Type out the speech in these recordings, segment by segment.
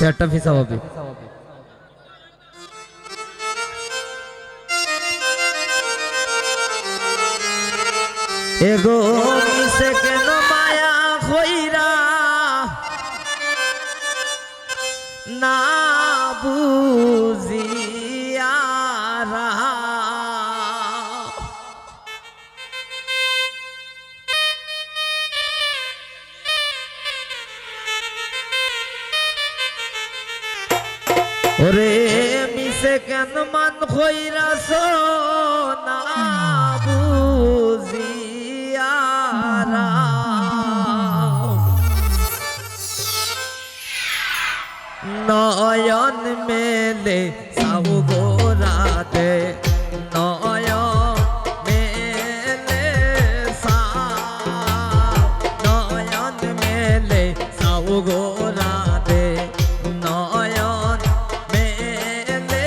চারটা ফিসা হবে। এগো মিশে কেন মায়া হইরা না বুঝিয়া ওরে মিশে কেন মান হইরা সোনা বুঝিয়া নয়ন মেলে সাউ গোরাতে নয়ন মেলে নয়ন মেলে সাউ গোরাতে নয়ন মেলে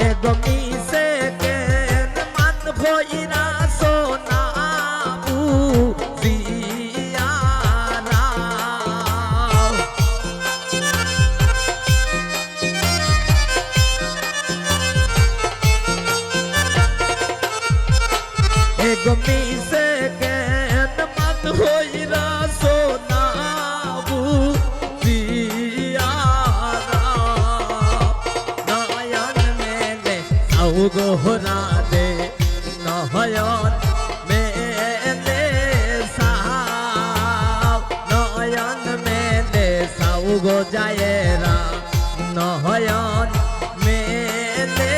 এগো মিশে কেন মান ভইরা সোনা এগো মিশে কেন মান হইরা সোনা বুঝিয়া নয়ন মেলে সাউ গোরা দে নয়ন মেলে নয়ন মেলে সাউ গো যায়েরা নয়ন মেলে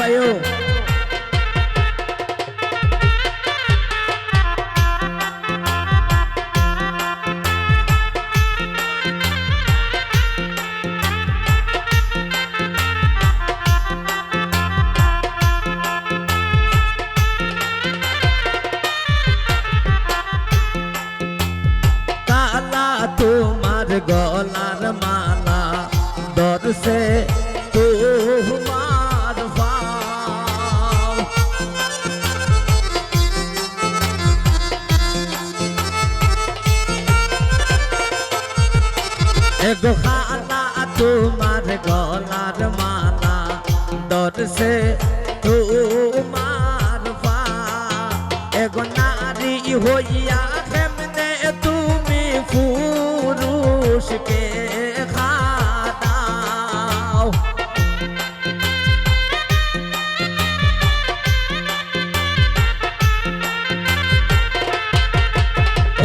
আয়ো কালা তোমার গলার মালা দর্শে তোমার এগো খালা তোমার গলার মালা দর্শে তোমার এগো নারী হইয়া কেমনে তুমি পুরুষকে খাদাও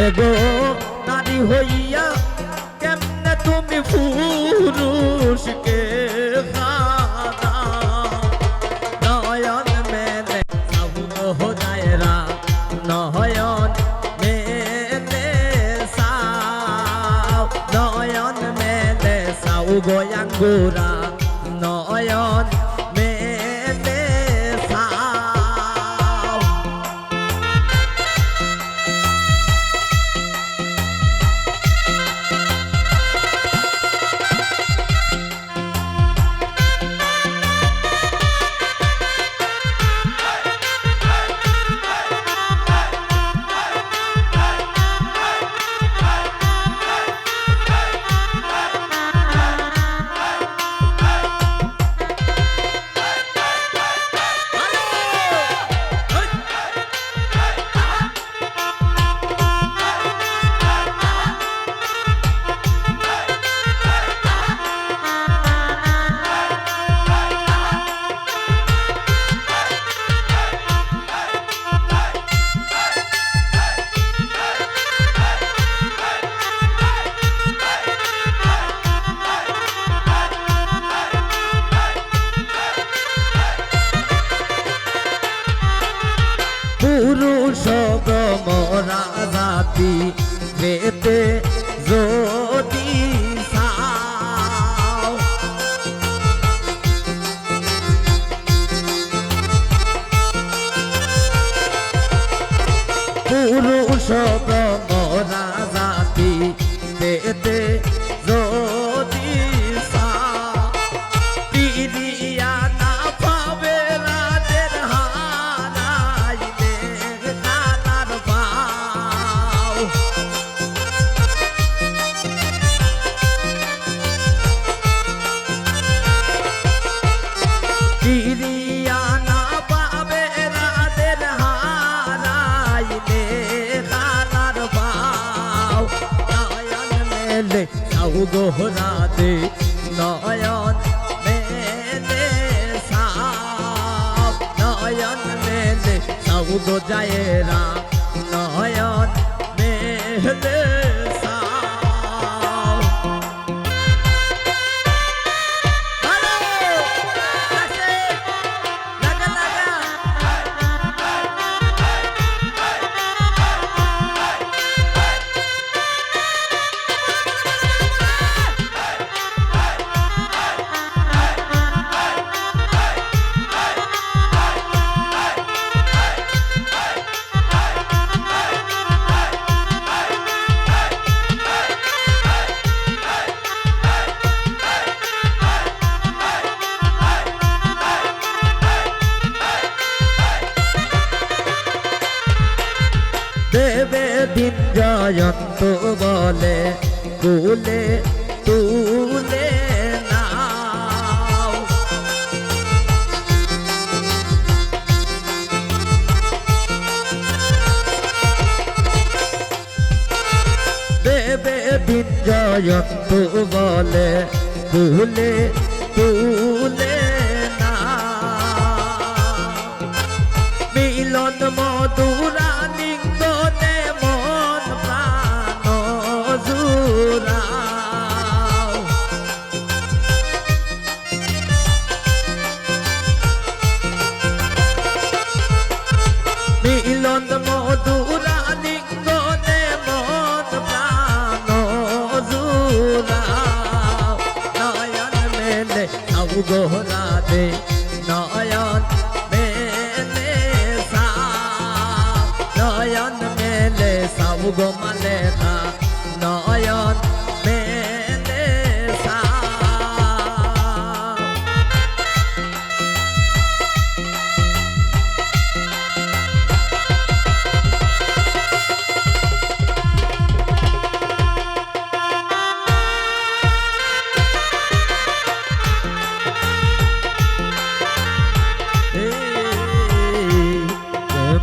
এগো নারী হইয়া কেমনে তুমি পুরুষকে নয়ন মেলে সাউ গো যায়েরা নয়ন মেলে নয়ন মেলে সাউ গো আঙ্গুরা নয়ন মেলে পুরুষ গমরা জাতি পেতে যদি পুরুষ গমরা জাতি সাউ গোহরা দে নয়ন মেলে সাপ নয়ন মেলে সাউ গো জায়েরা নয়ন মেলে দেবে দিন জয়ন্ত বলে কুলে তুলে নাও দেবে দিন জয়ন্ত বলে কুলে তুলে নাও মিলন মধুরা লিঙ্গনে মন প্রাণ জুড়াও মিলন মধুরা লিঙ্গনে মন প্রাণ জুড়াও নয়ন মেলে সাউ গোহরা দে নয়ন নয়ন মেলে সাউ গো মালেখা নয়ন মেলে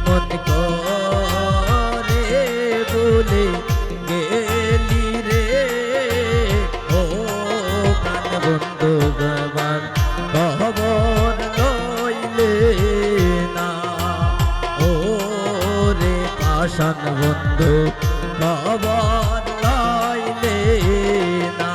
মন করে বলে গেলি রে ও প্রাণ বন্ধু ভগবান খবর লইলে না ও রে পাষাণ বন্ধু খবর লইলে না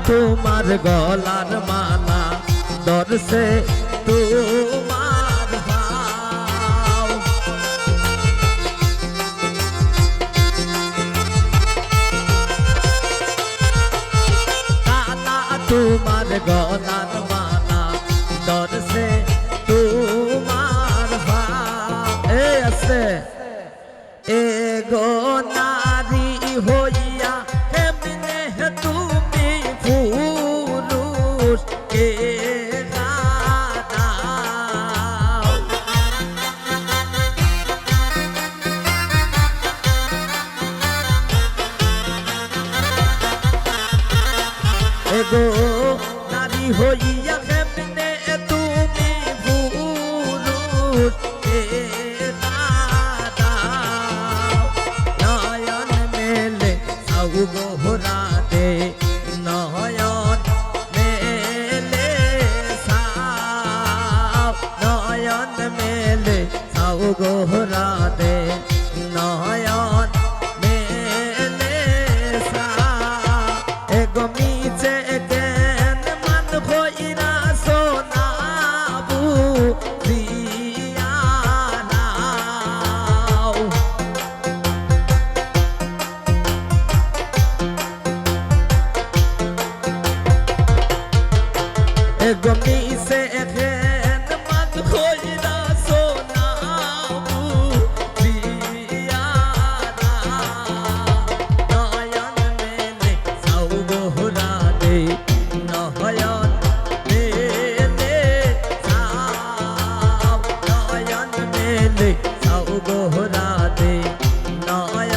তোমার গলার মালা দর্শে তোমার ভাও কালা তোমার গলার মালা দর্শে তোমার ভাও এ আছে এ গো নারী হইয়া এমনে তুমি পুরুষ কে দাও এ গো নারী হইয়া এমনে তুমি পুরুষ কে নয়ন মেলে সাউ গোহরা দে নয়ন মেলে সাউ নয়ন মেলে সাউ গোহরা দে নয়ন মেলে সাউ এ গমিছে কেন মান হইরা সোনাবু দিয়া নাও গমিছে এখন মান হইরা সোনাবু দিয়া নয়ন মেলে সাউ গোহরা দে নয়ন মেলে সাউ নয়ন মেলে সাউ গোহরা দে নয়ন